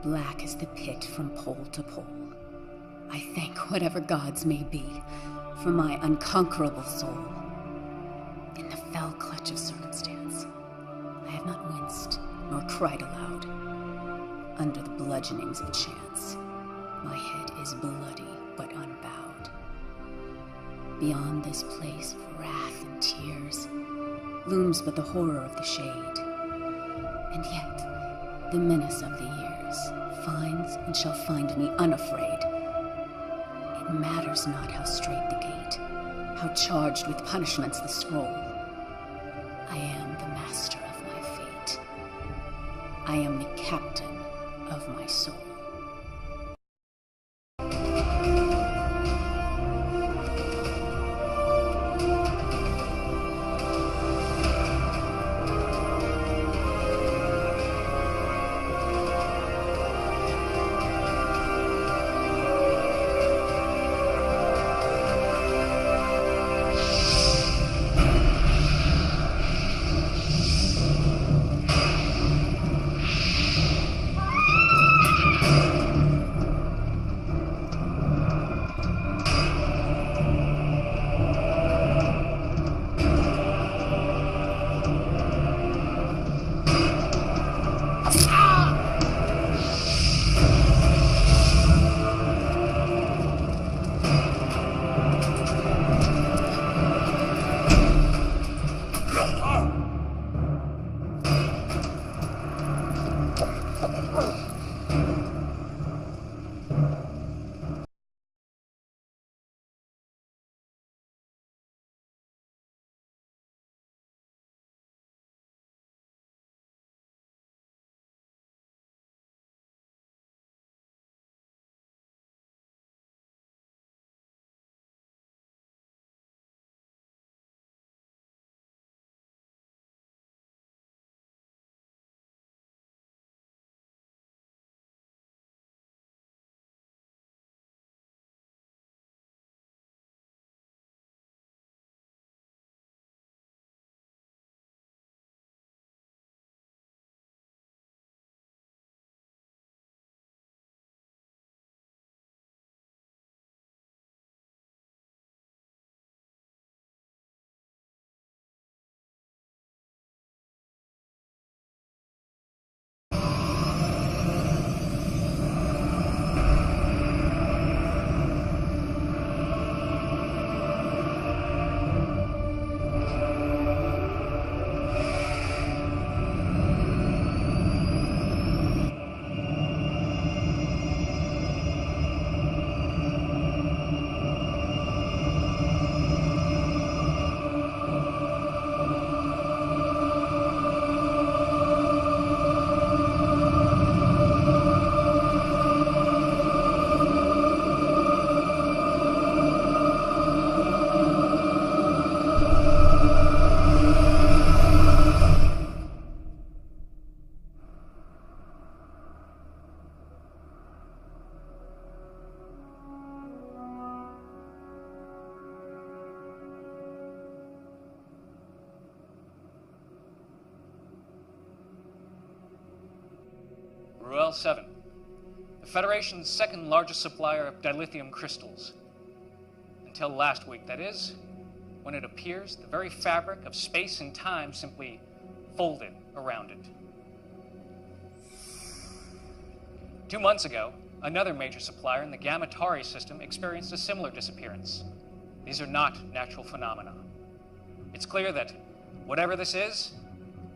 black as the pit from pole to pole. I thank whatever gods may be for my unconquerable soul. In the fell clutch of circumstance, I have not winced nor cried aloud. Under the bludgeonings of chance, my head is bloody but unbowed. Beyond this place of wrath and tears looms but the horror of the shade. And yet, the menace of the years finds and shall find me unafraid. It matters not how straight the gate, how charged with punishments the scroll. I am the master of my fate. I am the captain of my soul. Ruel 7, the Federation's second largest supplier of dilithium crystals. Until last week, that is, when it appears the very fabric of space and time simply folded around it. 2 months ago, another major supplier in the Gamma Tauri system experienced a similar disappearance. These are not natural phenomena. It's clear that whatever this is,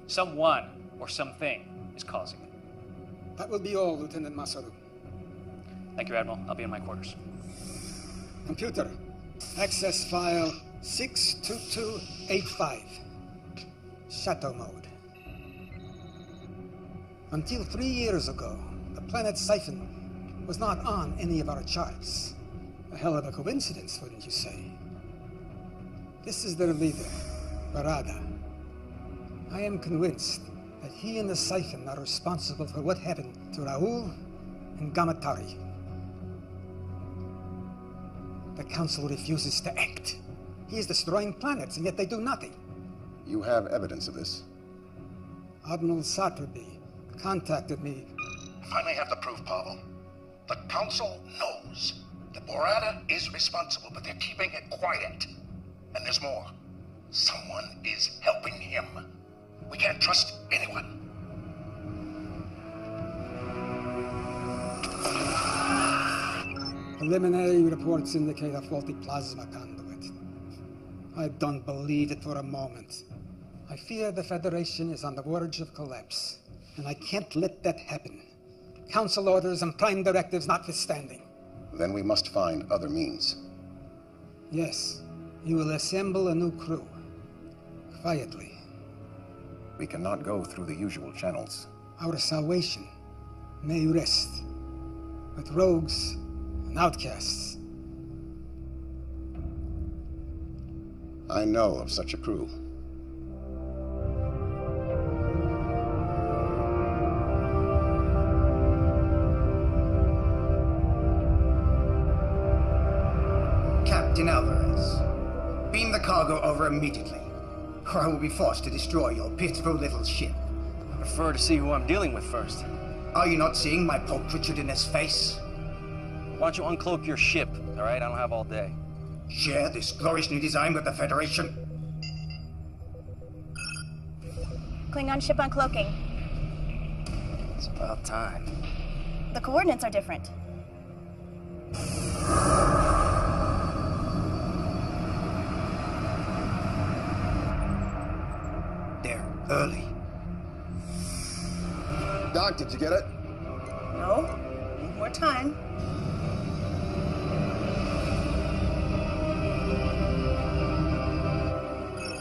someone or something is causing it. That will be all, Lieutenant Masaru. Thank you, Admiral. I'll be in my quarters. Computer, access file 62285. Shadow mode. Until 3 years ago, the planet Siphon was not on any of our charts. A hell of a coincidence, wouldn't you say? This is their leader, Barada. I am convinced that he and the Siphon are responsible for what happened to Raul and Gamma Tauri. The Council refuses to act. He is destroying planets, and yet they do nothing. You have evidence of this? Admiral Saturby contacted me If I may have the proof, Pavel. The Council knows that Borata is responsible, but they're keeping it quiet. And there's more. Someone is helping him. We can't trust anyone. Preliminary reports indicate a faulty plasma conduit. I don't believe it for a moment. I fear the Federation is on the verge of collapse, and I can't let that happen. Council orders and Prime directives notwithstanding. Then we must find other means. Yes, you will assemble a new crew. Quietly. We cannot go through the usual channels. Our salvation may rest with rogues and outcasts. I know of such a crew. Captain Alvarez, beam the cargo over immediately, or I will be forced to destroy your pitiful little ship. I prefer to see who I'm dealing with first. Are you not seeing my pulchritudinous face? Why don't you uncloak your ship, all right? I don't have all day. Share this glorious new design with the Federation? Klingon ship uncloaking. It's about time. The coordinates are different. They're early. Doc, did you get it? No? Need more time.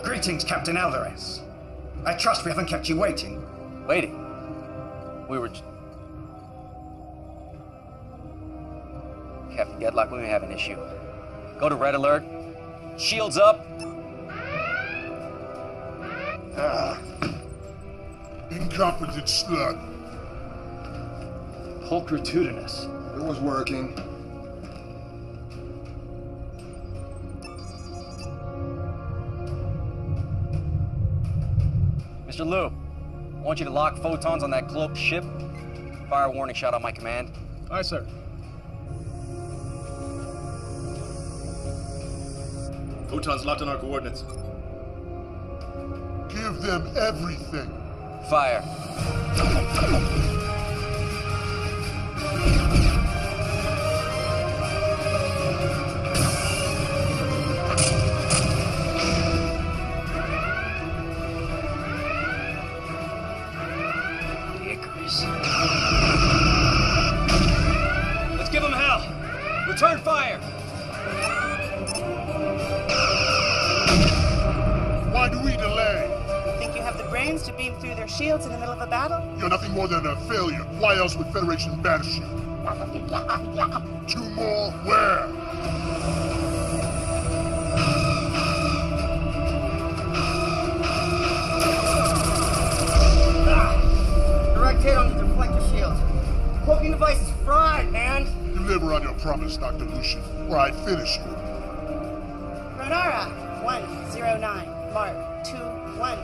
Greetings, Captain Alvarez. I trust we haven't kept you waiting. Waiting? We were... Captain Gedlock, we may have an issue. Go to red alert. Shields up. Incompetent slut. Pulchritudinous. It was working. Mr. Liu, I want you to lock photons on that cloaked ship. Fire a warning shot on my command. Aye, sir. Photons locked on our coordinates. Give them everything. Fire. Let's give them hell! Return fire! Why do we delay? Think you have the brains to beam through their shields in the middle of a battle? You're nothing more than a failure. Why else would Federation banish you? 2 more? Where? Direct hit on the deflector shield. Cloaking device is fried, man. Deliver on your promise, Dr. Lucian, or I finish you. Renara, 109. Mark, 2-1.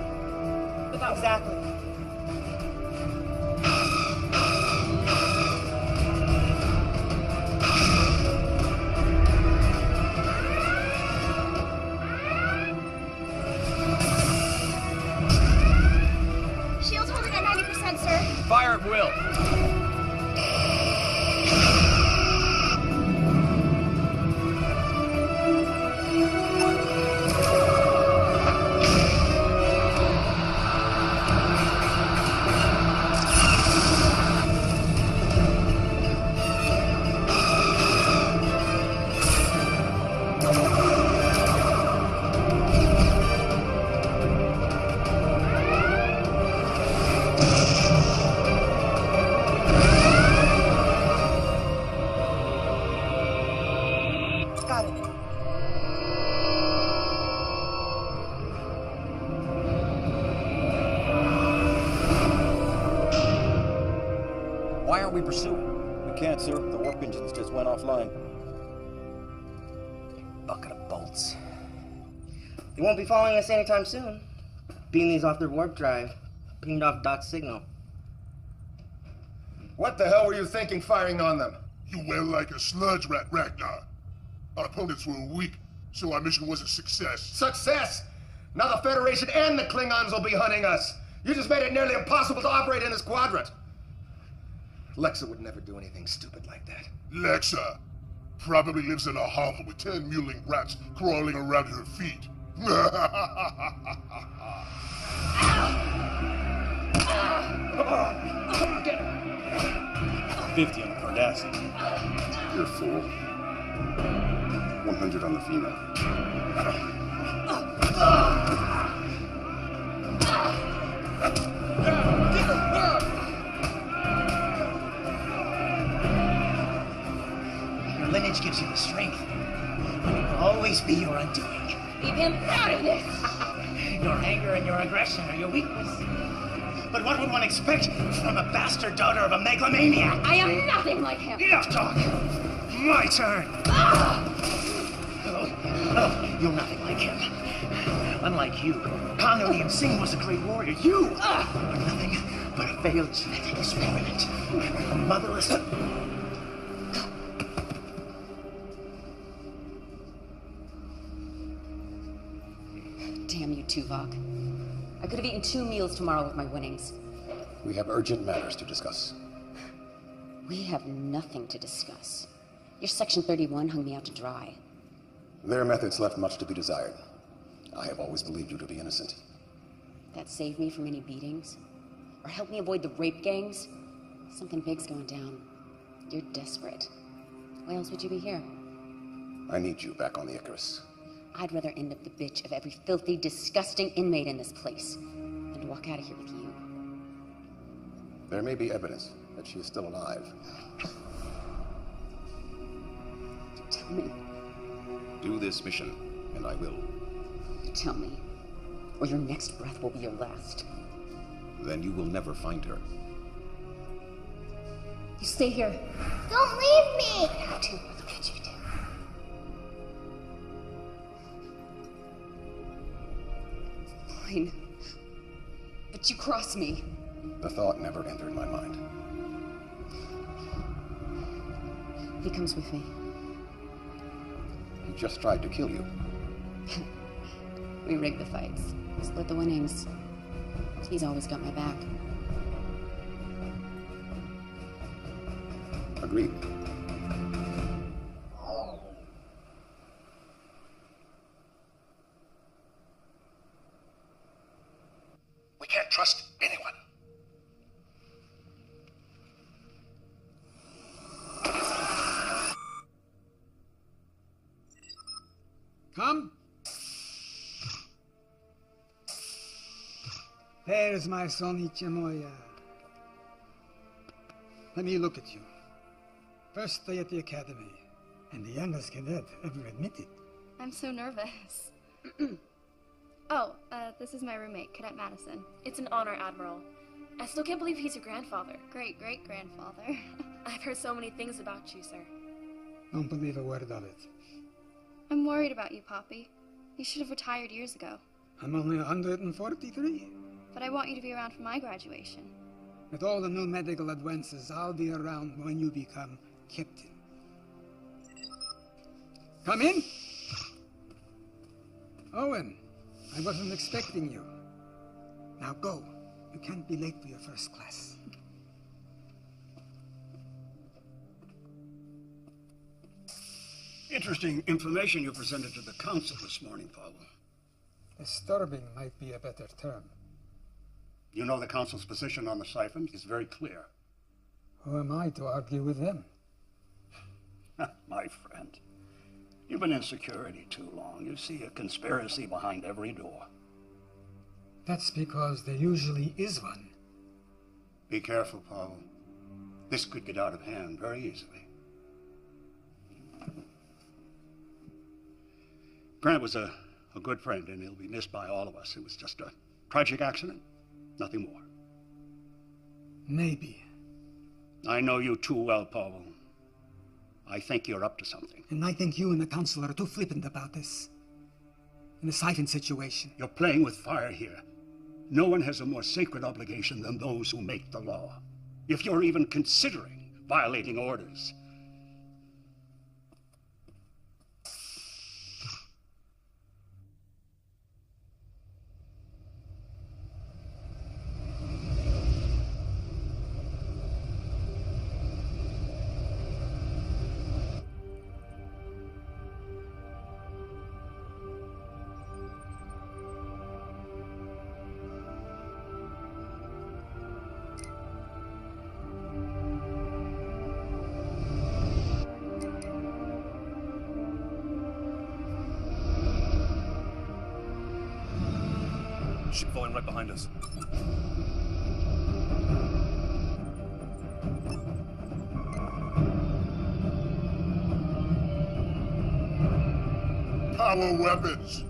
Exactly. Shield's holding at 90%, sir. Fire at will. Got it. Why aren't we pursuing? We can't, sir. The warp engines just went offline. Bucket of bolts. They won't be following us anytime soon. Beam these off their warp drive. Pinged off Doc's signal. What the hell were you thinking firing on them? You went like a sludge rat, Ragnar. Our opponents were weak, so our mission was a success. Success! Now the Federation and the Klingons will be hunting us. You just made it nearly impossible to operate in this quadrant. Lexa would never do anything stupid like that. Lexa probably lives in a hovel with 10 mewling rats crawling around her feet. 50 on the Cardassian. You're a fool. 100 on the female. Your lineage gives you the strength. It will always be your undoing. Leave him out of this! Your anger and your aggression are your weakness. But what would one expect from a bastard daughter of a megalomaniac? I am nothing like him! Enough talk! My turn! Oh, you're nothing like him. Unlike you, Kang Lee Singh was a great warrior. You are nothing but a failed genetic experiment. A motherless... Damn you, Tuvok. I could have eaten 2 meals tomorrow with my winnings. We have urgent matters to discuss. We have nothing to discuss. Your Section 31 hung me out to dry. Their methods left much to be desired. I have always believed you to be innocent. That saved me from any beatings? Or helped me avoid the rape gangs? Something big's going down. You're desperate. Why else would you be here? I need you back on the Icarus. I'd rather end up the bitch of every filthy, disgusting inmate in this place than to walk out of here with you. There may be evidence that she is still alive. Tell me. Do this mission, and I will. Tell me, or your next breath will be your last. Then you will never find her. You stay here. Don't leave me! How to? Look at you do. Fine. But you cross me. The thought never entered my mind. He comes with me. He just tried to kill you. We rigged the fights. Split the winnings. He's always got my back. Agreed. We can't trust anyone. Come. There's my son Ichimoya. Let me look at you. First day at the academy, and the youngest cadet ever admitted. I'm so nervous. This is my roommate, Cadet Madison. It's an honor, Admiral. I still can't believe he's your grandfather. Great-great-grandfather. I've heard so many things about you, sir. Don't believe a word of it. I'm worried about you, Poppy. You should have retired years ago. I'm only 143. But I want you to be around for my graduation. With all the new medical advances, I'll be around when you become captain. Come in. Owen, I wasn't expecting you. Now go. You can't be late for your first class. Interesting information you presented to the Council this morning, Pavel. Disturbing might be a better term. You know the Council's position on the siphon is very clear. Who am I to argue with them? My friend, you've been in security too long. You see a conspiracy behind every door. That's because there usually is one. Be careful, Pavel. This could get out of hand very easily. Grant was a good friend, and he'll be missed by all of us. It was just a tragic accident, nothing more. Maybe. I know you too well, Pavel. I think you're up to something. And I think you and the Council are too flippant about this. In the siphon situation. You're playing with fire here. No one has a more sacred obligation than those who make the law. if you're even considering violating orders. Ship falling right behind us. Power weapons!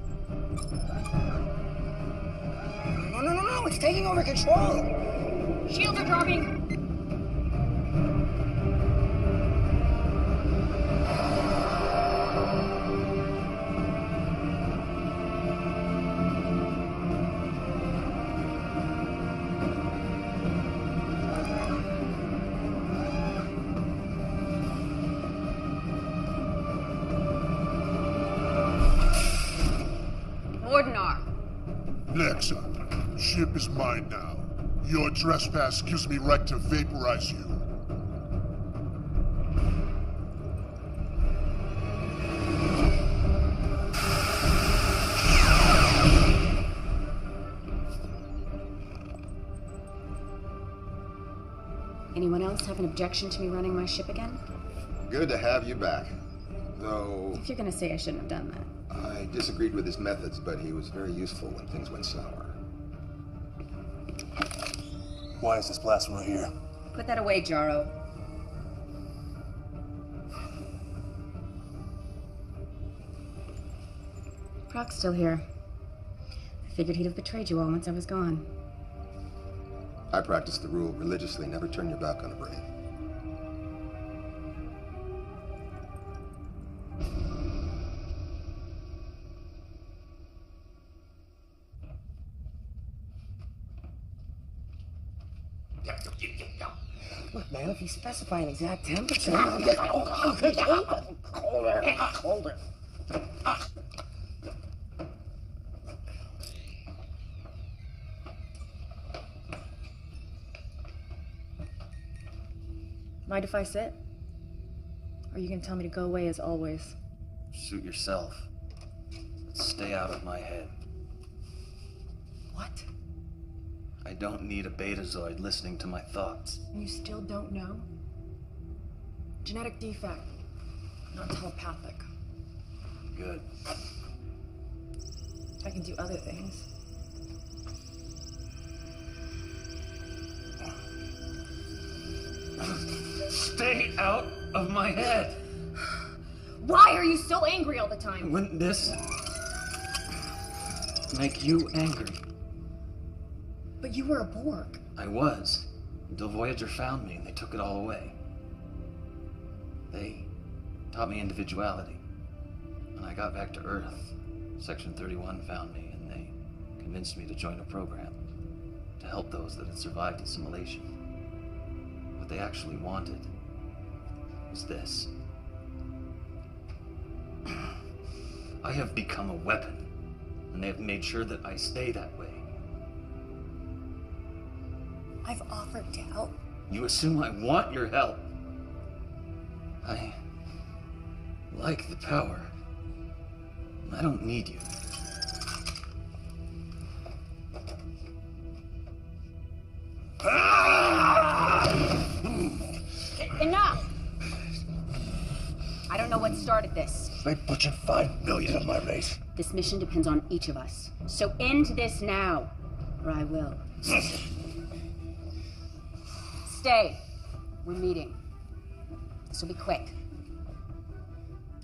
No, it's taking over control! Shields are dropping! Nexa, ship is mine now. Your trespass gives me right to vaporize you. Anyone else have an objection to me running my ship again? Good to have you back. Though... If you're gonna say I shouldn't have done that. I disagreed with his methods, but he was very useful when things went sour. Why is this blasphemy here? Put that away, Jaro. Proc's still here. I figured he'd have betrayed you all once I was gone. I practice the rule religiously, never turn your back on a brave. Look, man, if you specify an exact temperature... Colder. Mind if I sit? Or are you gonna tell me to go away as always? Suit yourself. Stay out of my head. What? I don't need a betazoid listening to my thoughts. And you still don't know? Genetic defect. Not telepathic. Good. I can do other things. Stay out of my head! Why are you so angry all the time? Wouldn't this make you angry? But you were a Borg. I was, until Voyager found me and they took it all away. They taught me individuality. When I got back to Earth, Section 31 found me and they convinced me to join a program to help those that had survived assimilation. What they actually wanted was this. I have become a weapon, and they have made sure that I stay that way. I've offered to help. You assume I want your help. I like the power. I don't need you. Enough! I don't know what started this. They butchered 5 million of my race. This mission depends on each of us. So end this now, or I will. Stay. We're meeting. This will be quick.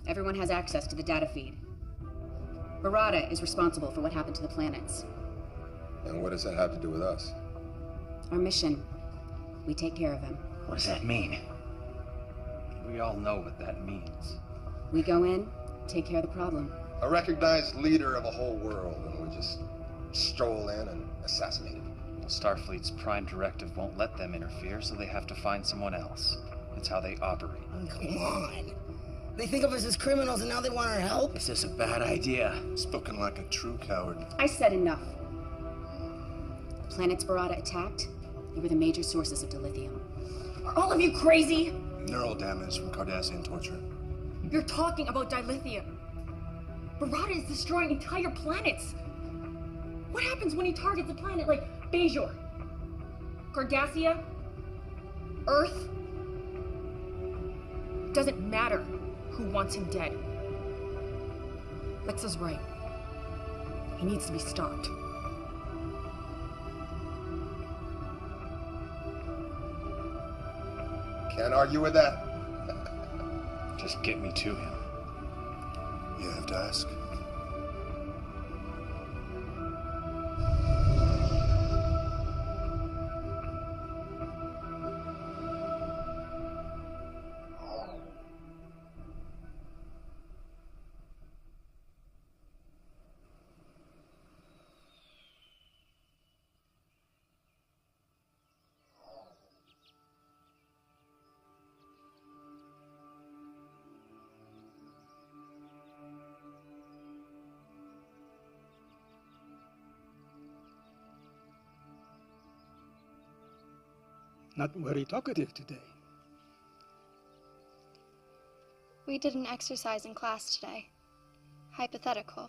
Everyone has access to the data feed. Barada is responsible for what happened to the planets. And what does that have to do with us? Our mission. We take care of him. What does that mean? We all know what that means. We go in, take care of the problem. A recognized leader of a whole world, and we just stroll in and assassinate him. Starfleet's prime directive won't let them interfere, so they have to find someone else. It's how they operate. Oh, come on. They think of us as criminals and now they want our help? Is this a bad idea? Spoken like a true coward. I said enough. The planets Barada attacked, they were the major sources of dilithium. Are all of you crazy? Neural damage from Cardassian torture. You're talking about dilithium. Barada is destroying entire planets. What happens when he targets a planet like Bajor, Cardassia, Earth? Doesn't matter who wants him dead. Lexa's right. He needs to be stopped. Can't argue with that. Just get me to him. You have to ask. Not very talkative today. We did an exercise in class today. Hypothetical.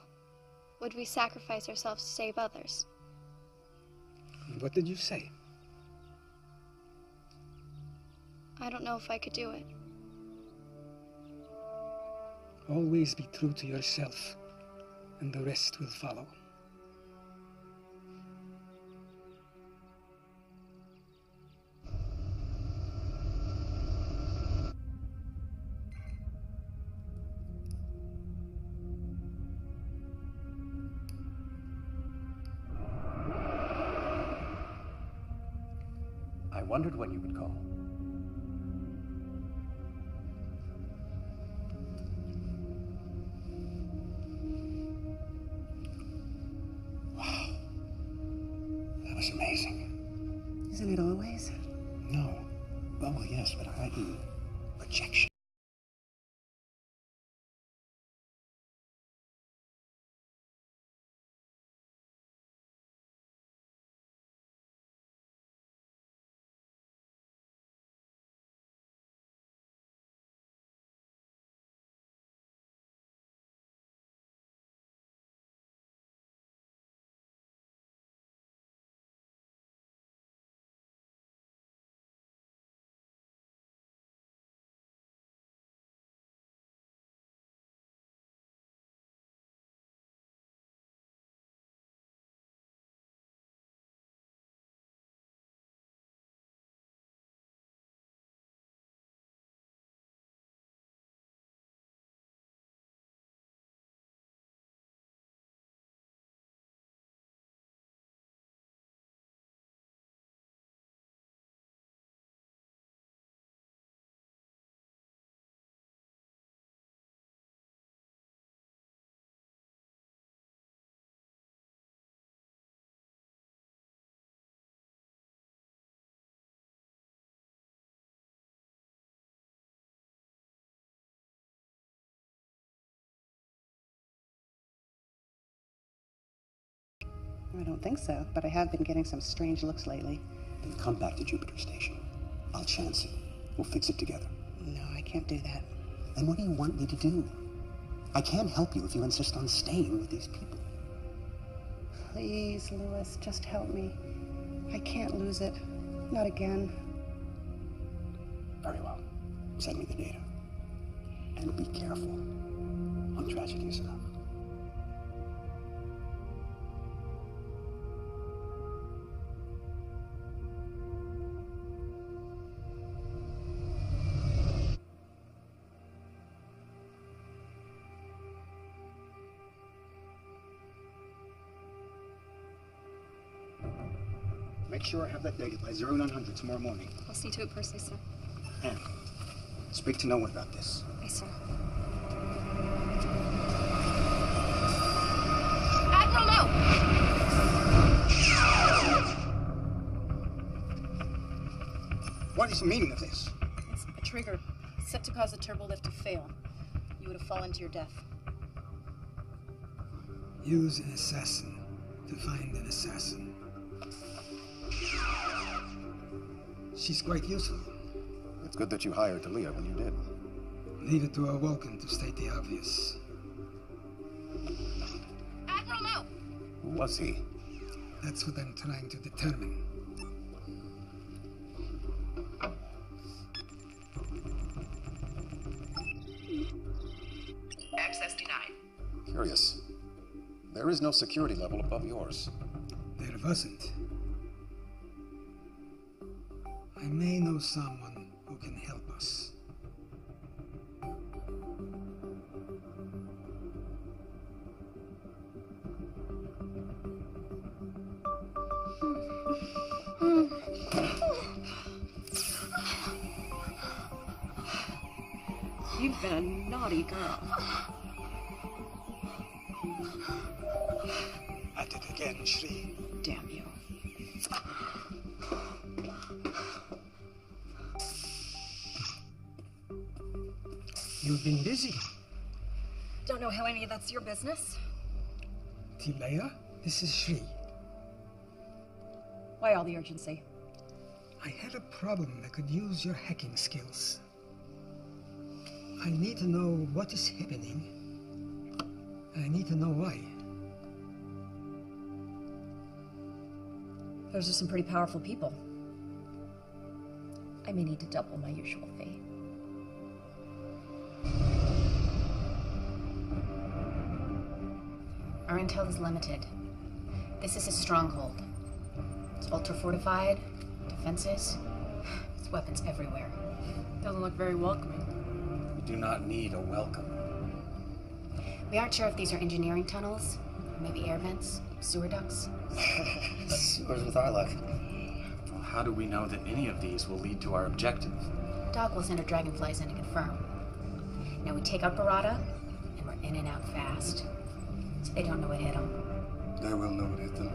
Would we sacrifice ourselves to save others? What did you say? I don't know if I could do it. Always be true to yourself, and the rest will follow. I wondered when you would call. Wow. That was amazing. Isn't it always? No. Well, yes, but I mean rejection. I don't think so, but I have been getting some strange looks lately. Then come back to Jupiter Station. I'll chance it. We'll fix it together. No, I can't do that. Then what do you want me to do? I can't help you if you insist on staying with these people. Please, Lewis, just help me. I can't lose it. Not again. Very well. Send me the data. And be careful. One tragedy is enough. Make sure I have that data by 0900 tomorrow morning. I'll see to it personally, sir. And speak to no one about this. Yes, sir. Admiral, no! What is the meaning of this? It's a trigger set to cause the turbolift to fail. You would have fallen to your death. Use an assassin to find an assassin. She's quite useful. It's good that you hired Talia when you did. Leave it to a Vulcan to state the obvious. Admiral, no! Who was he? That's what I'm trying to determine. Access denied. Curious. There is no security level above yours. There wasn't. I may know someone who can help us. You've been a naughty girl. At it again, Shri. Damn you. You've been busy. Don't know how any of that's your business. Tilea, this is Shri. Why all the urgency? I had a problem that could use your hacking skills. I need to know what is happening. And I need to know why. Those are some pretty powerful people. I may need to double my usual fee. Our intel is limited. This is a stronghold. It's ultra-fortified, defenses, there's weapons everywhere. Doesn't look very welcoming. We do not need a welcome. We aren't sure if these are engineering tunnels, or maybe air vents, sewer ducts. Sewers with our luck. Well, how do we know that any of these will lead to our objective? Doc will send her dragonflies in to confirm. Now we take out Barada, and we're in and out fast. So they don't know what hit them. They will know what hit them.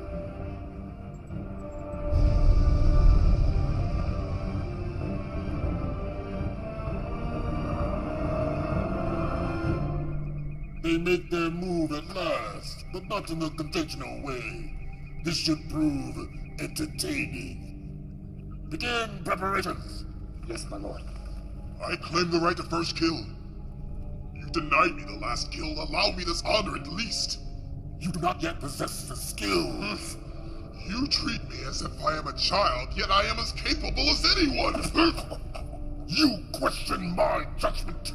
They make their move at last, but not in a conventional way. This should prove entertaining. Begin preparations. Yes, my lord. I claim the right to first kill. You denied me the last kill. Allow me this honor at least. You do not yet possess the skills. You treat me as if I am a child, yet I am as capable as anyone. You question my judgment.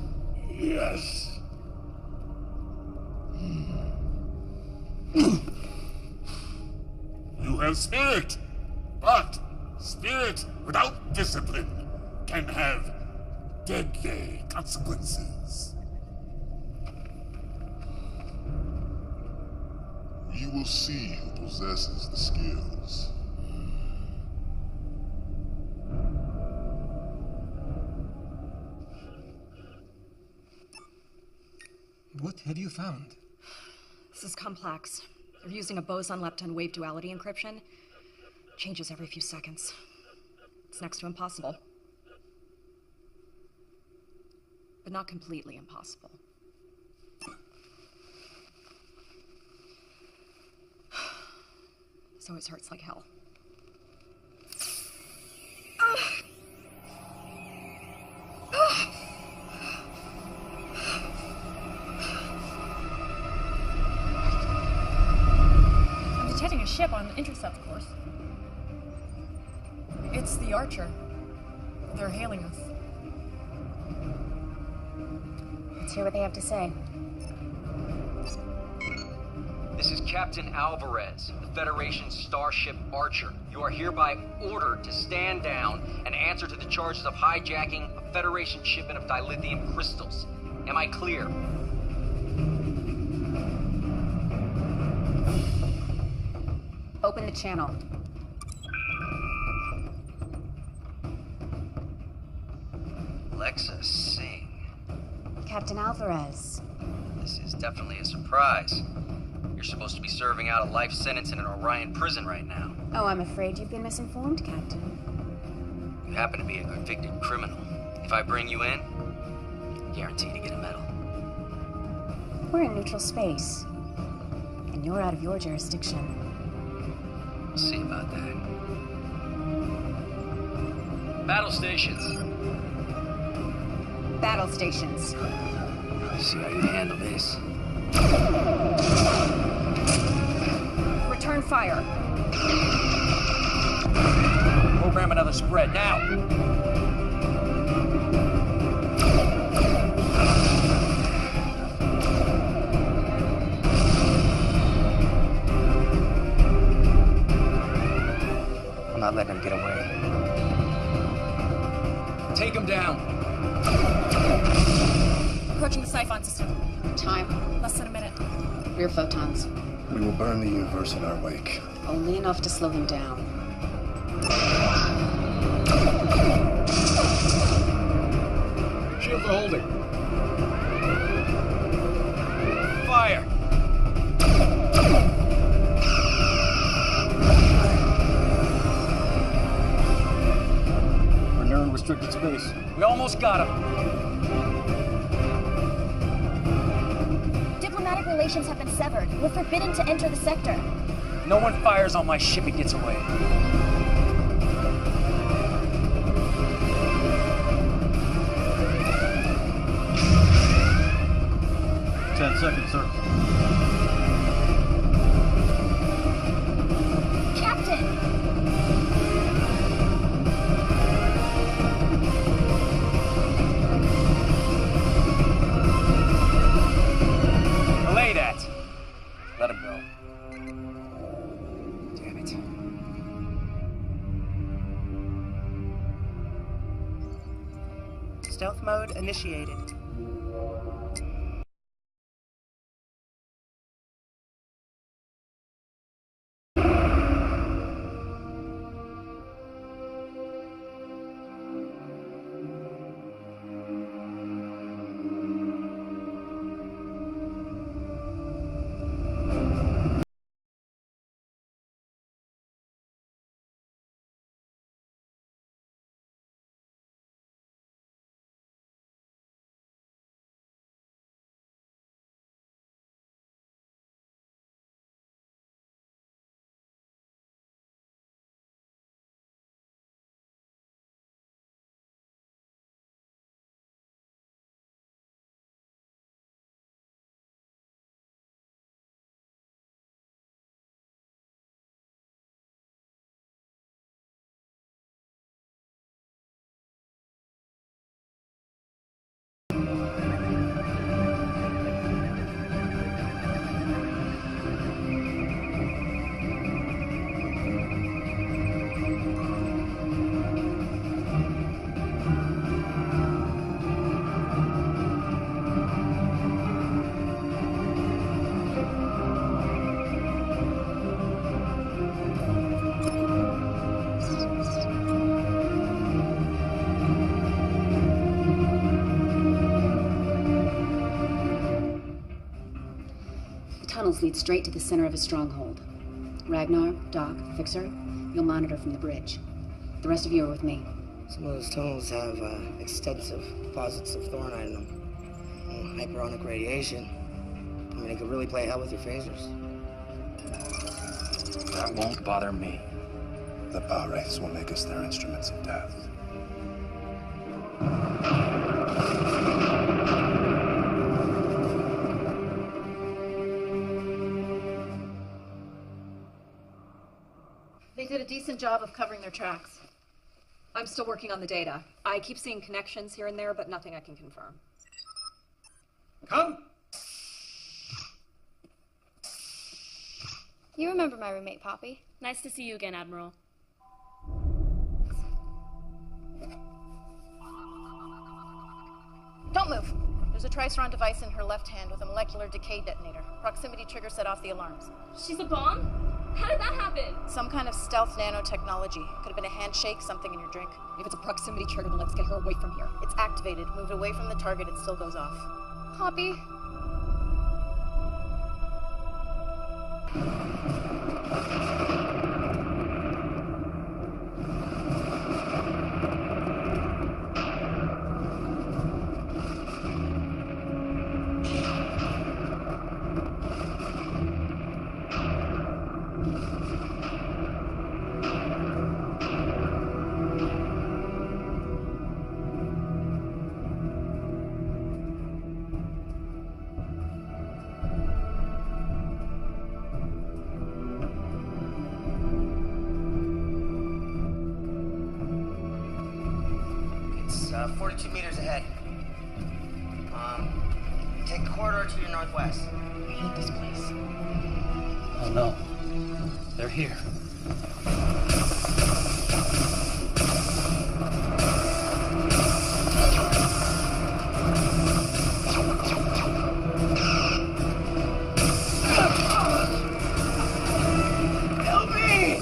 Yes. You have spirit, but spirit without discipline can have deadly consequences. We will see who possesses the skills. What have you found? This is complex. They're using a boson-lepton wave duality encryption. Changes every few seconds. It's next to impossible. But not completely impossible. So it hurts like hell. I'm detecting a ship on the intercept course. It's the Archer. They're hailing us. Let's hear what they have to say. This is Captain Alvarez, the Federation starship Archer. You are hereby ordered to stand down and answer to the charges of hijacking a Federation shipment of dilithium crystals. Am I clear? Open the channel. Alexa Singh. Captain Alvarez. This is definitely a surprise. You're supposed to be serving out a life sentence in an Orion prison right now. Oh, I'm afraid you've been misinformed, Captain. You happen to be a convicted criminal. If I bring you in, guarantee to get a medal. We're in neutral space, and you're out of your jurisdiction. We'll see about that. Battle stations. Battle stations. Let's see how you handle this. Return fire. Program another spread, now! I'm not letting him get away. Take him down. Approaching the Siphon system. Time. Less than a minute. Rear photons. We will burn the universe in our wake. Only enough to slow them down. Shields are holding. Fire! We're near unrestricted space. We almost got him. Diplomatic relations have been severed. We're forbidden to enter the sector. No one fires on my ship and gets away. Seconds, sir. Captain! Delay that. Let him go. Damn it. Stealth mode initiated. Tunnels lead straight to the center of his stronghold. Ragnar, Doc, Fixer, you'll monitor from the bridge. The rest of you are with me. Some of those tunnels have extensive deposits of thornite in them. Hyperonic radiation. I mean, it could really play hell with your phasers. That won't bother me. The power wraiths will make us their instruments of death. They did a decent job of covering their tracks. I'm still working on the data. I keep seeing connections here and there, but nothing I can confirm. Come! You remember my roommate, Poppy? Nice to see you again, Admiral. Don't move. There's a Triceron device in her left hand with a molecular decay detonator. Proximity trigger set off the alarms. She's a bomb? How did that happen? Some kind of stealth nanotechnology. Could have been a handshake, something in your drink. If it's a proximity trigger, then let's get her away from here. It's activated. Move it away from the target, it still goes off. Poppy? take the corridor to your northwest. I hate this place. Oh no. They're here. Help me!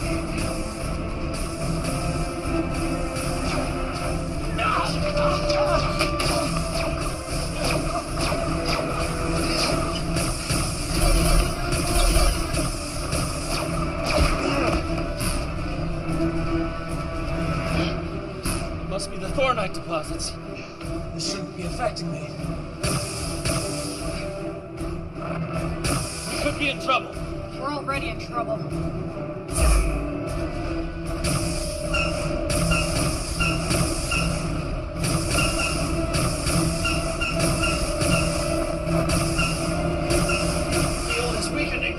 Must be the Thornite deposits. This shouldn't be affecting me. We could be in trouble. We're already in trouble. Field is weakening.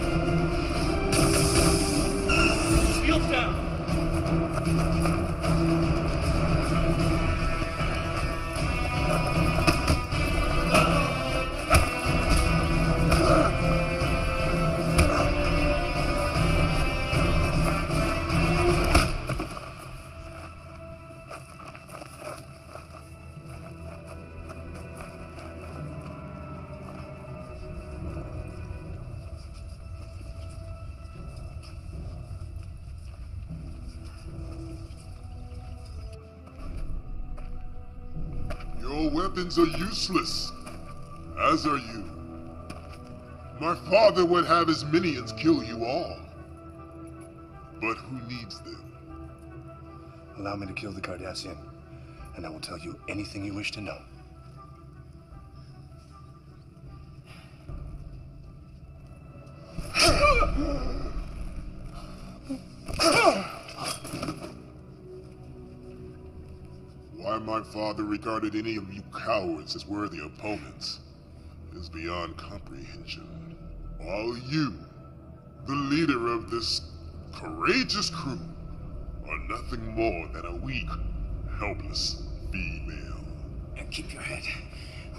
Field down. Your weapons are useless, as are you. My father would have his minions kill you all. But who needs them? Allow me to kill the Cardassian, and I will tell you anything you wish to know. Why my father regarded any of you cowards as worthy opponents is beyond comprehension. While you, the leader of this courageous crew, are nothing more than a weak, helpless female. And keep your head.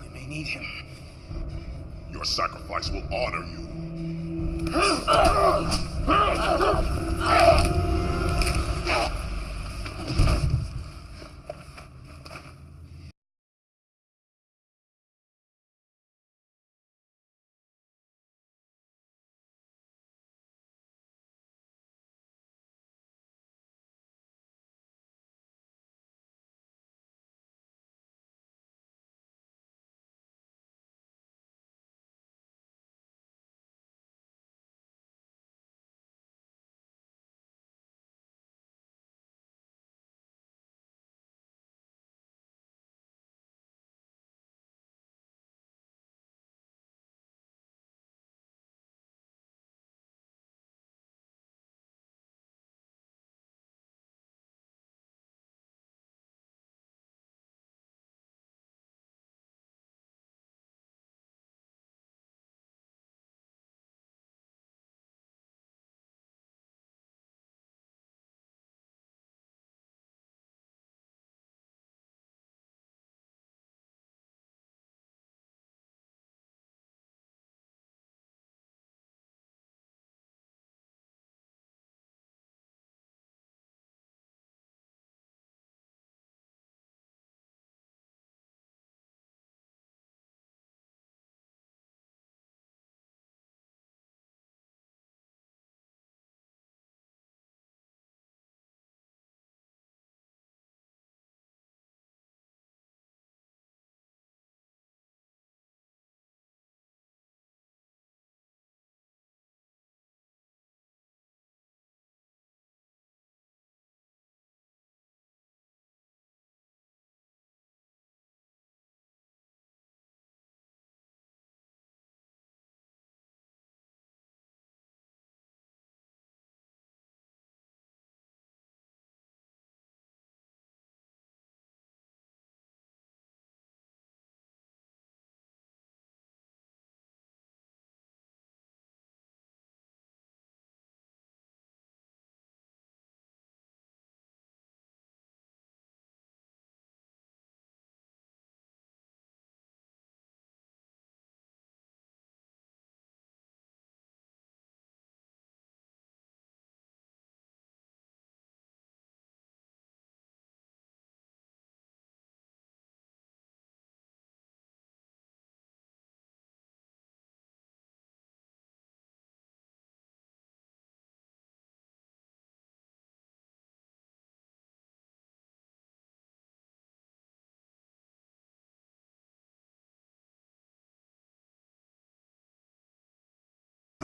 We may need him. Your sacrifice will honor you.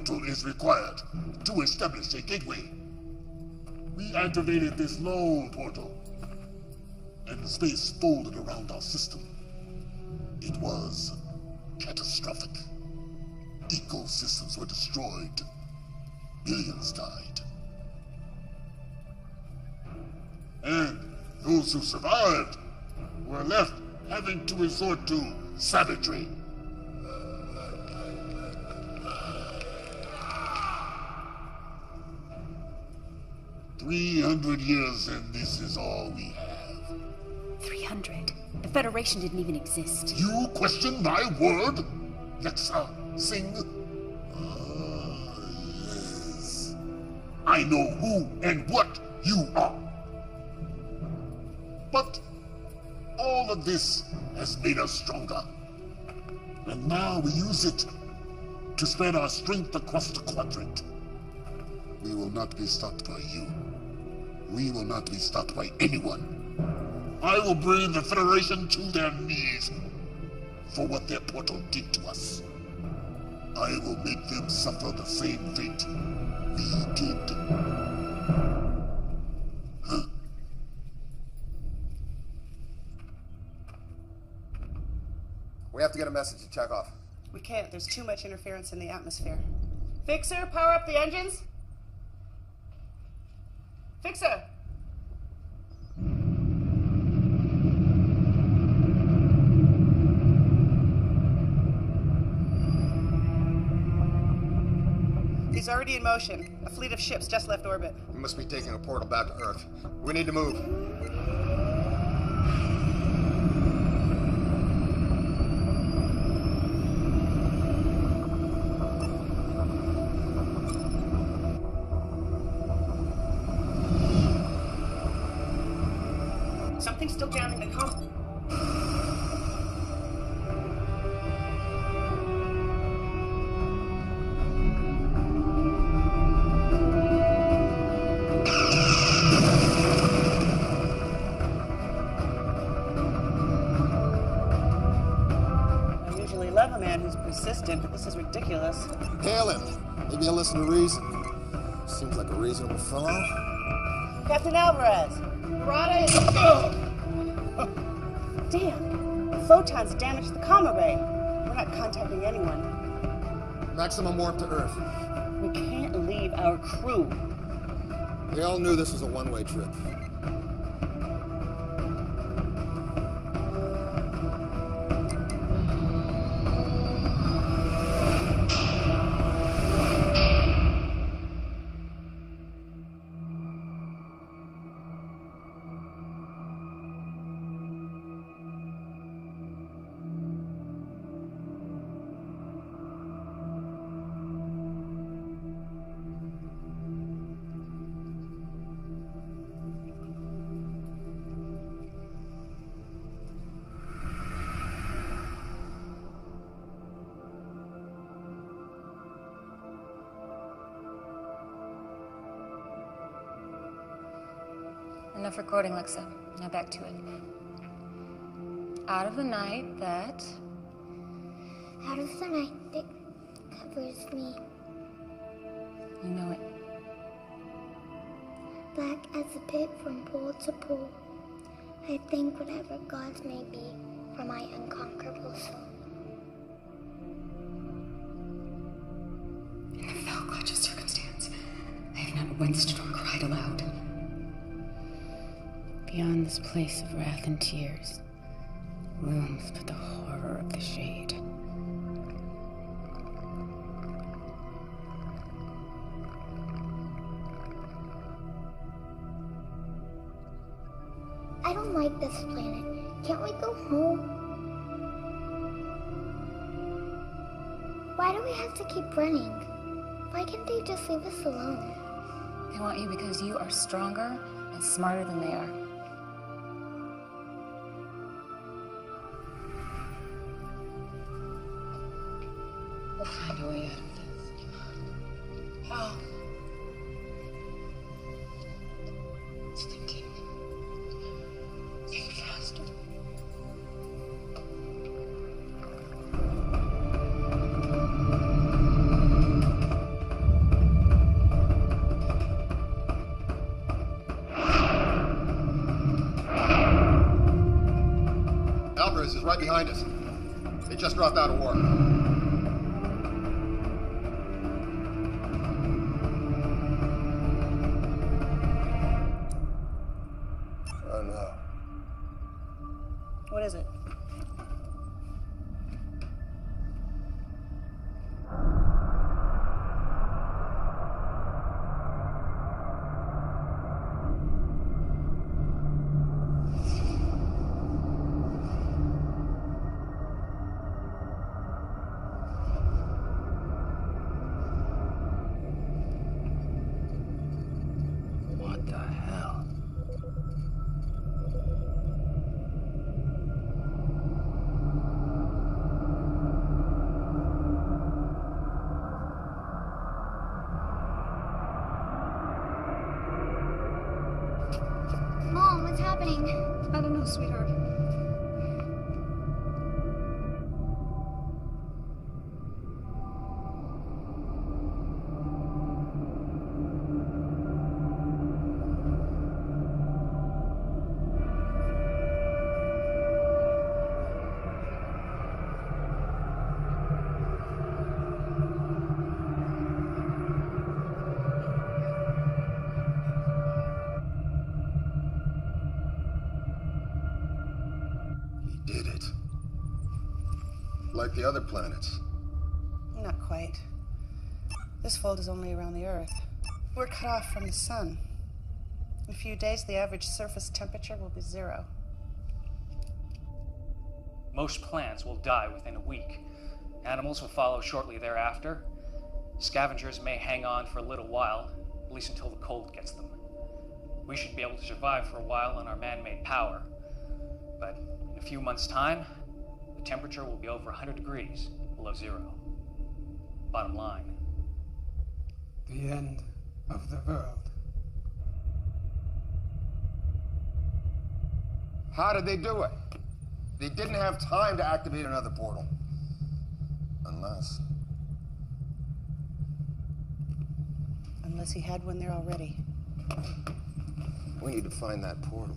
portal is required to establish a gateway. We activated this lone portal, and the space folded around our system. It was catastrophic. Ecosystems were destroyed. Billions died. And those who survived were left having to resort to savagery. "300 years and this is all we have." 300? The Federation didn't even exist. You question my word? Lexa, Singh? Yes. I know who and what you are. But all of this has made us stronger. And now we use it to spread our strength across the quadrant. We will not be stopped by you. We will not be stopped by anyone. I will bring the Federation to their knees for what their portal did to us. I will make them suffer the same fate we did. Huh? We have to get a message to Chekhov. We can't. There's too much interference in the atmosphere. Fixer, power up the engines. Fixer! He's already in motion. A fleet of ships just left orbit. We must be taking a portal back to Earth. We need to move. Something's still jamming the comm. I usually love a man who's persistent, but this is ridiculous. Hail him. Maybe he'll listen to reason. Seems like a reasonable fellow. Captain Alvarez! Barada is... Damn! The photons damaged the comm array. We're not contacting anyone. Maximum warp to Earth. We can't leave our crew. We all knew this was a one-way trip. Enough recording, Lexa. Now back to it. Out of the night that... Out of the night that covers me. You know it. Black as a pit from pole to pole. I thank whatever gods may be for my unconquerable soul. In the fell clutch of circumstance, I have not winced nor cried aloud. Beyond this place of wrath and tears, looms but the horror of the shade. I don't like this planet. Can't we go home? Why do we have to keep running? Why can't they just leave us alone? They want you because you are stronger and smarter than they are. We'll find a way out of this. How? It's thinking. Think faster. behind us. They just dropped out of war. Oh no. What is it? What the hell? Mom, what's happening? I don't know, sweetheart. Did it. Like the other planets. Not quite. This fold is only around the Earth. We're cut off from the sun. In a few days, the average surface temperature will be 0. Most plants will die within a week. Animals will follow shortly thereafter. Scavengers may hang on for a little while, at least until the cold gets them. We should be able to survive for a while on our man-made power. But in a few months' time, the temperature will be over 100 degrees below 0. Bottom line. The end of the world. How did they do it? They didn't have time to activate another portal. Unless he had one there already. We need to find that portal.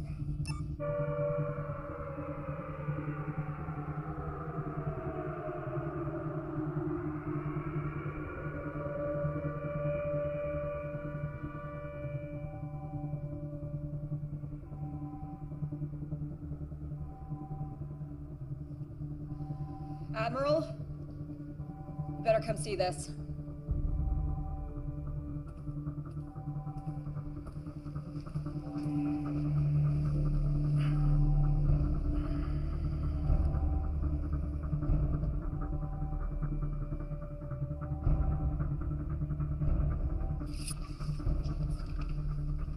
Admiral, you better come see this.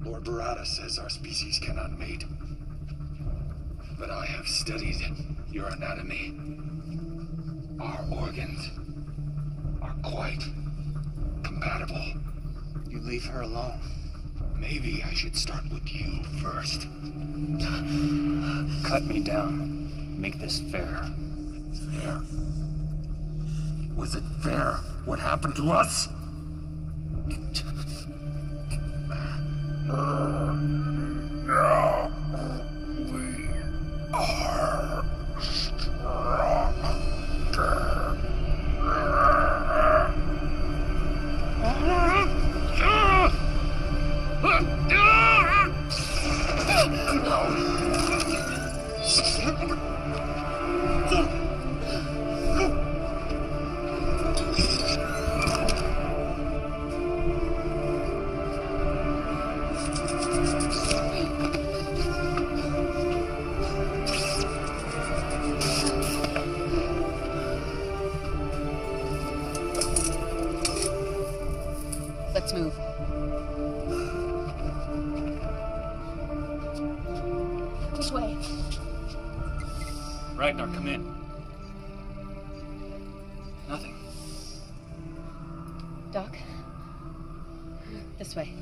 Lord Barada says our species cannot mate. But I have studied your anatomy. Our organs are quite compatible. You leave her alone. Maybe I should start with you first. Cut me down. Make this fair. Fair? Was it fair what happened to us? Now we are Let's move. Which way? Ragnar, come in. Nothing. Doc? This way.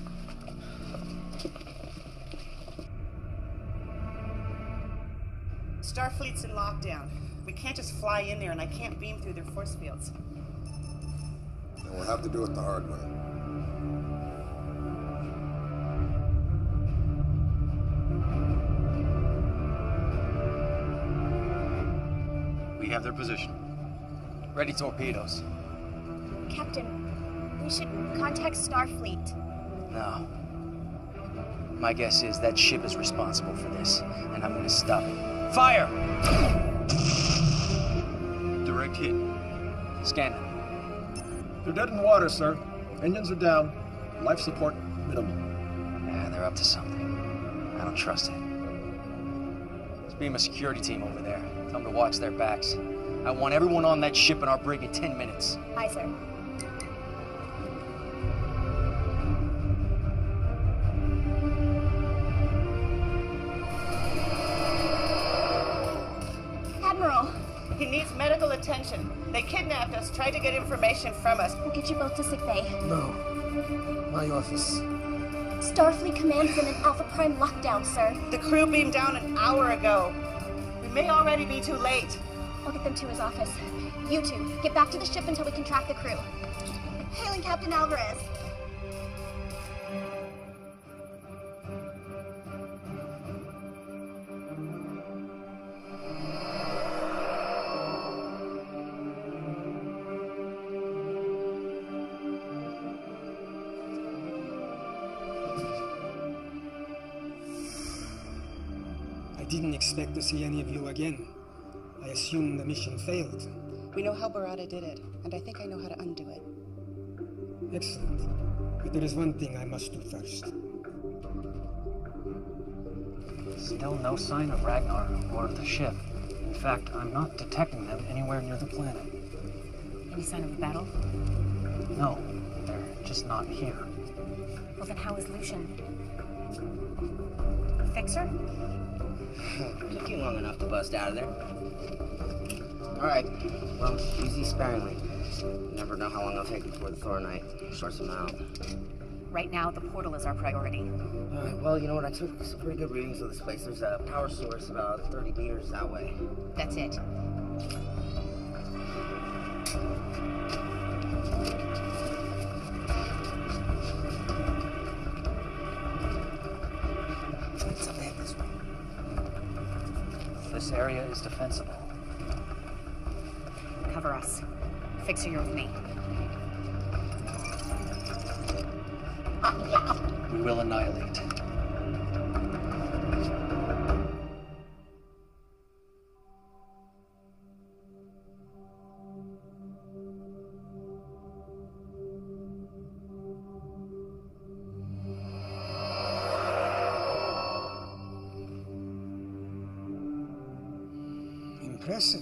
Starfleet's in lockdown. We can't just fly in there, and I can't beam through their force fields. And we'll have to do it the hard way. We have their position. Ready torpedoes. Captain, we should contact Starfleet. No. My guess is that ship is responsible for this, and I'm gonna stop it. Fire! Direct hit. Scan it. They're dead in the water, sir. Engines are down. Life support minimal. Yeah, they're up to something. I don't trust it. Let's beam a security team over there. Tell them to watch their backs. I want everyone on that ship in our brig in 10 minutes. Aye, sir. Admiral! He needs medical attention. They kidnapped us, tried to get information from us. We'll get you both to sickbay. No. My office. Starfleet Command's in an Alpha Prime lockdown, sir. The crew beamed down an hour ago. We may already be too late. I'll get them to his office. You two, get back to the ship until we can track the crew. Hailing Captain Alvarez. I didn't expect to see any of you again. I assumed the mission failed. We know how Barada did it, and I think I know how to undo it. Excellent. But there is one thing I must do first. Still no sign of Ragnar or of the ship. In fact, I'm not detecting them anywhere near the planet. Any sign of a battle? No, they're just not here. Well, then how is Lucian? Fixer? Took you long enough to bust out of there. Alright, well, use these sparingly. You never know how long it'll take before the Thoronite sorts them out. Right now, the portal is our priority. Alright, well, you know what? I took some pretty good readings of this place. There's a power source about 30 meters that way. That's it. It's up ahead this way. This area is defensible. Cover us. Fixer, you're with me. We will annihilate. Impressive.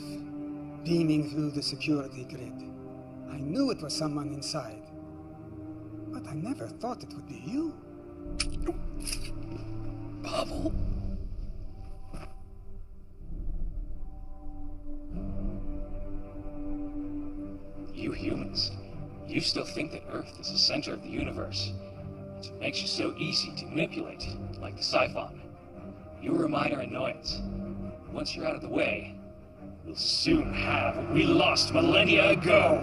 Beaming through the security grid. I knew it was someone inside. But I never thought it would be you. Pavel. You humans, you still think that Earth is the center of the universe. It's what makes you so easy to manipulate, like the Siphon. You were a minor annoyance. Once you're out of the way, we'll soon have what we lost millennia ago.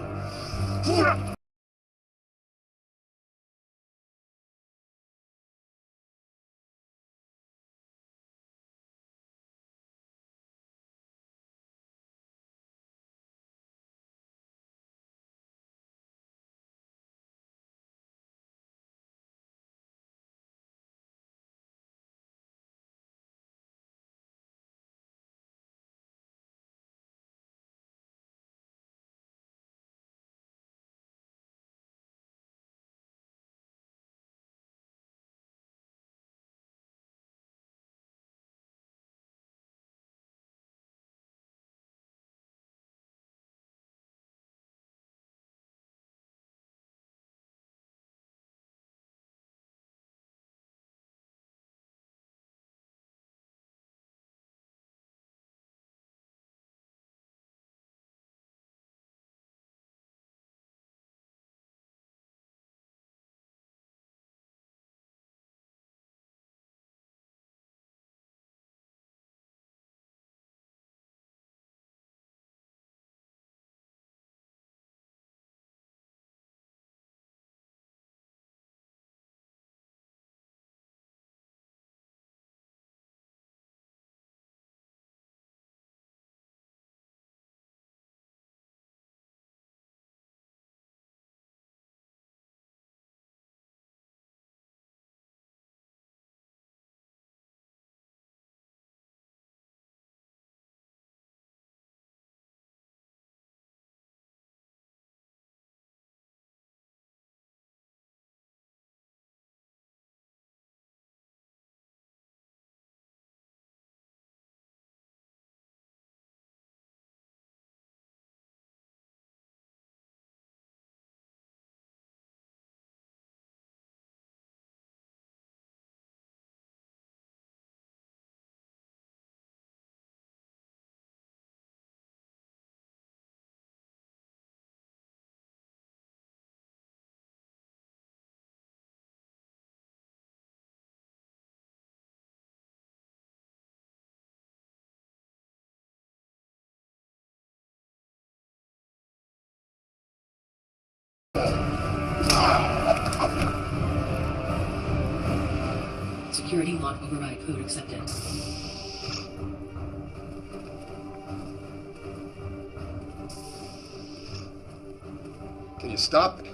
Security lock override code accepted. Can you stop it?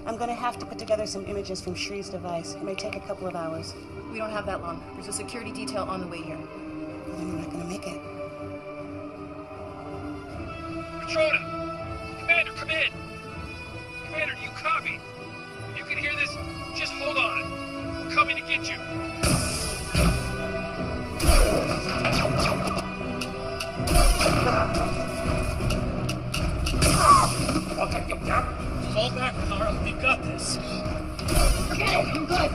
I'm gonna have to put together some images from Shree's device. It may take a couple of hours. We don't have that long. There's a security detail on the way here. Then we're not gonna make it. Petrona! Commander, come in! Commander, do you copy? If you can hear this, just hold on. We're coming to get you. Fall back, Carl. We got this. Okay, I'm good.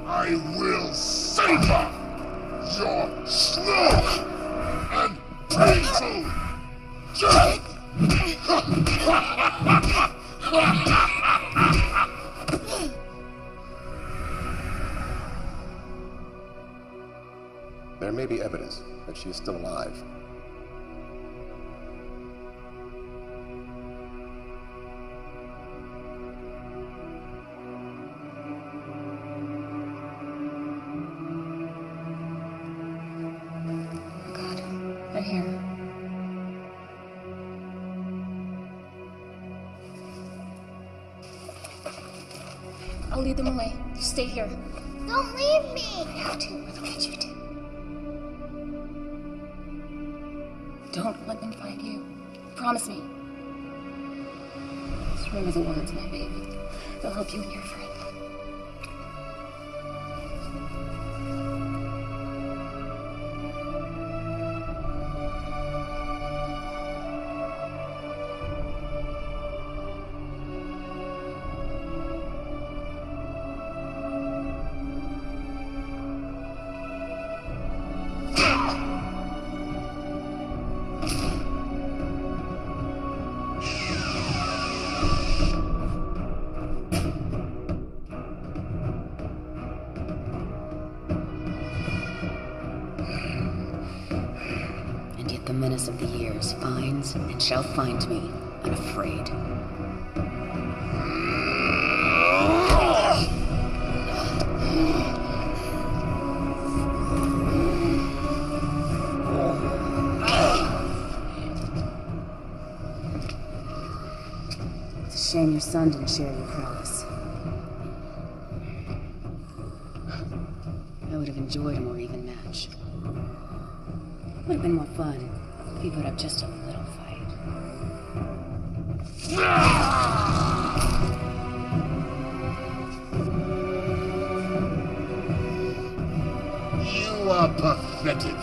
I will savor your slow and painful death! There may be evidence that she is still alive. They're here. I'll lead them away. You stay here. Don't leave me! I have to. We're looking at you too. Don't let them find you. Promise me. Just remember the words, my baby. They'll help you and your friend. And yet the menace of the years finds and shall find me unafraid. It's a shame your son didn't share your prowess. I would have enjoyed a more even match. Would have been more fun if he put up just a little fight. You are pathetic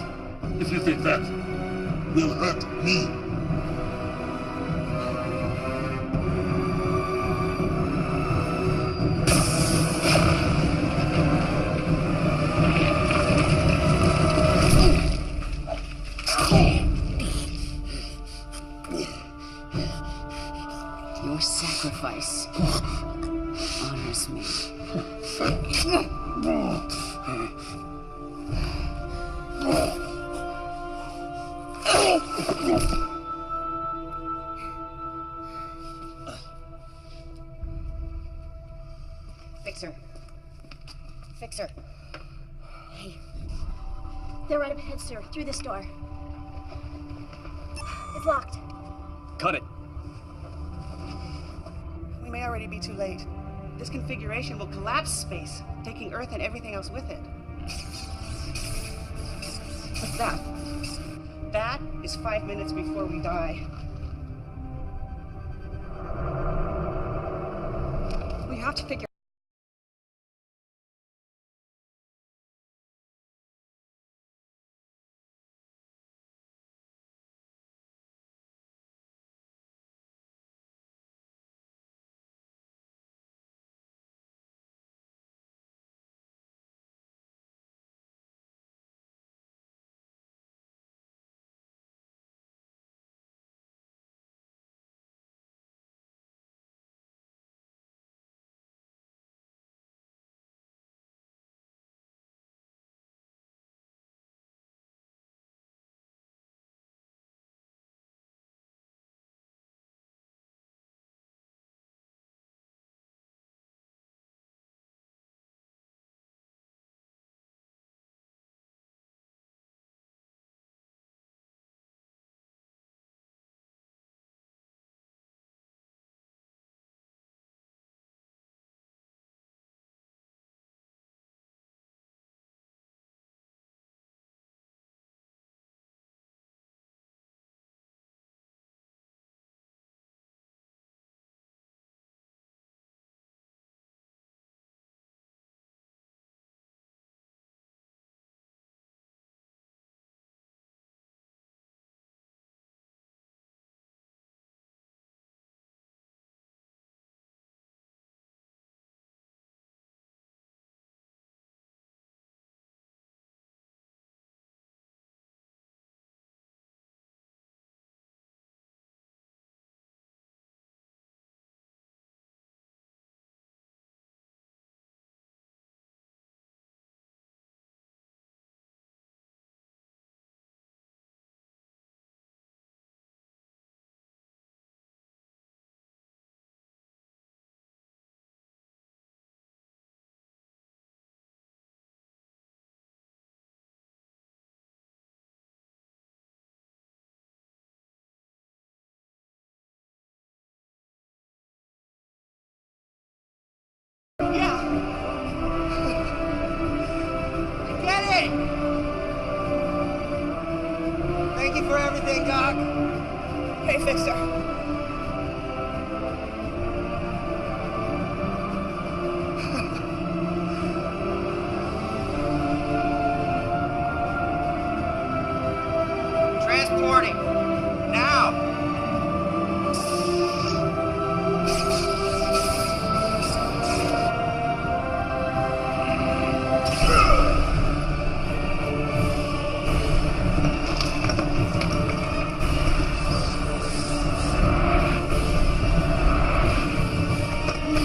if you think that will hurt me. Your sacrifice honors me. Fixer. Fixer. Hey. They're right up ahead, sir. Through this door. It's locked. Cut it. We may already be too late. This configuration will collapse space, taking Earth and everything else with it. What's that? That is 5 minutes before we die. We have to figure money for everything, Doc. Hey, Fixer. Transporting. Now.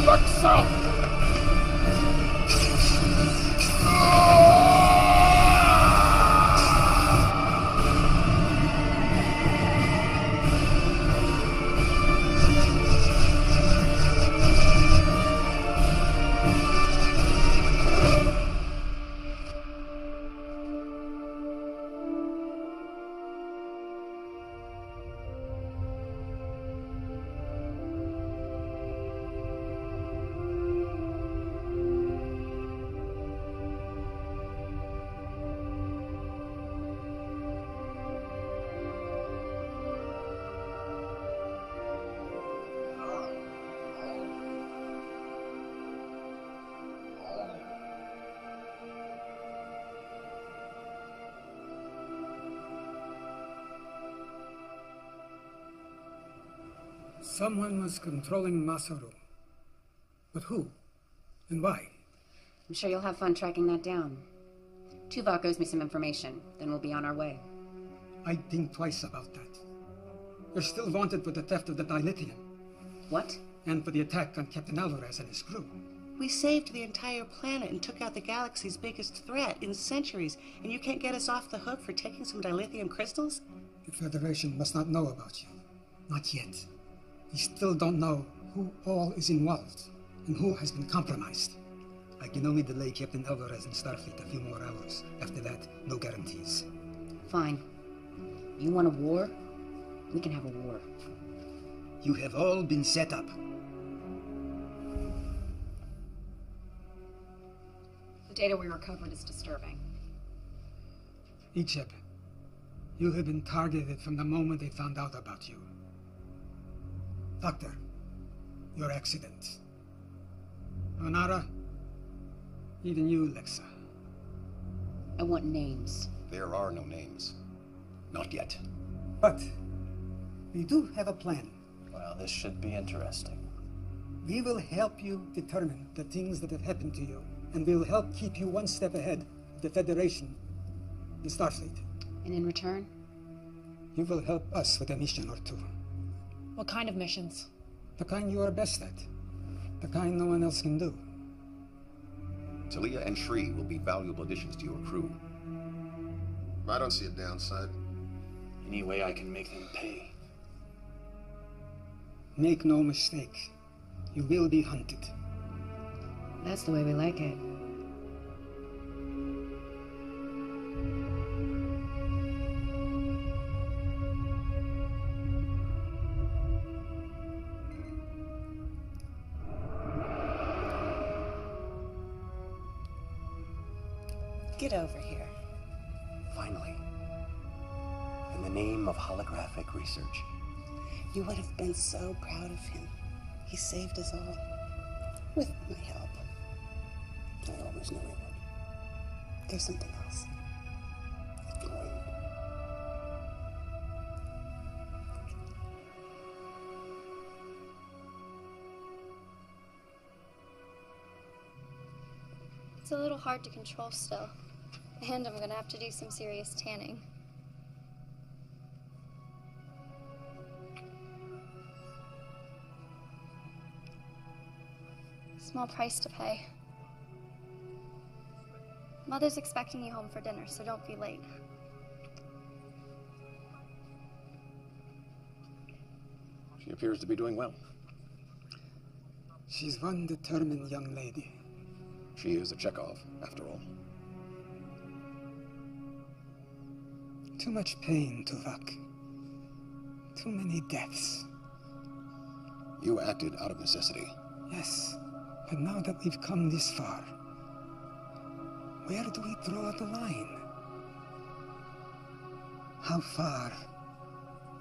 Lexa! Someone was controlling Masaru. But who? And why? I'm sure you'll have fun tracking that down. Tuvok owes me some information, then we'll be on our way. I'd think twice about that. You're still wanted for the theft of the dilithium. What? And for the attack on Captain Alvarez and his crew. We saved the entire planet and took out the galaxy's biggest threat in centuries, and you can't get us off the hook for taking some dilithium crystals? The Federation must not know about you. Not yet. We still don't know who all is involved and who has been compromised. I can only delay Captain Alvarez and Starfleet a few more hours. After that, no guarantees. Fine. You want a war? We can have a war. You have all been set up. The data we recovered is disturbing. Icheb, you have been targeted from the moment they found out about you. Doctor, your accident. Onara, even you, Lexa. I want names. There are no names. Not yet. But we do have a plan. Well, this should be interesting. We will help you determine the things that have happened to you, and we'll help keep you one step ahead of the Federation, the Starfleet. And in return? You will help us with a mission or two. What kind of missions? The kind you are best at. The kind no one else can do. Talia and Shri will be valuable additions to your crew. I don't see a downside. Any way I can make them pay. Make no mistake. You will be hunted. That's the way we like it. Get over here. Finally. In the name of holographic research. You would have been so proud of him. He saved us all. With my help. I always knew he would. There's something else. It can wait. It's a little hard to control still. And I'm gonna have to do some serious tanning. Small price to pay. Mother's expecting you home for dinner, so don't be late. She appears to be doing well. She's one determined young lady. She is a Chekhov, after all. Too much pain, Tuvok. Too many deaths. You acted out of necessity. Yes, but now that we've come this far, where do we draw the line? How far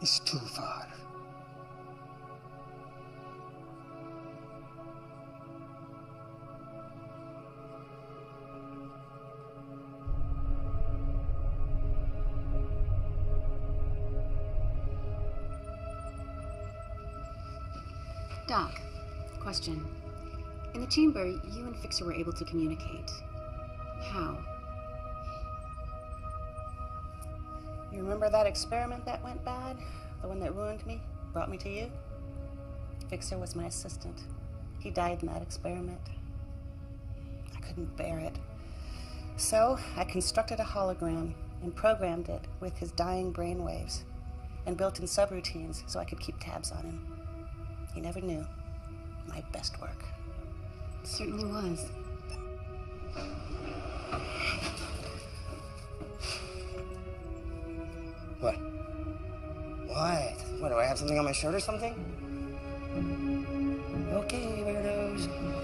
is too far? Doc, question. In the chamber, you and Fixer were able to communicate. How? You remember that experiment that went bad? The one that ruined me? Brought me to you? Fixer was my assistant. He died in that experiment. I couldn't bear it. So I constructed a hologram and programmed it with his dying brainwaves and built in subroutines so I could keep tabs on him. He never knew. My best work. It certainly was. What? What? What, do I have something on my shirt or something? Okay, weirdos.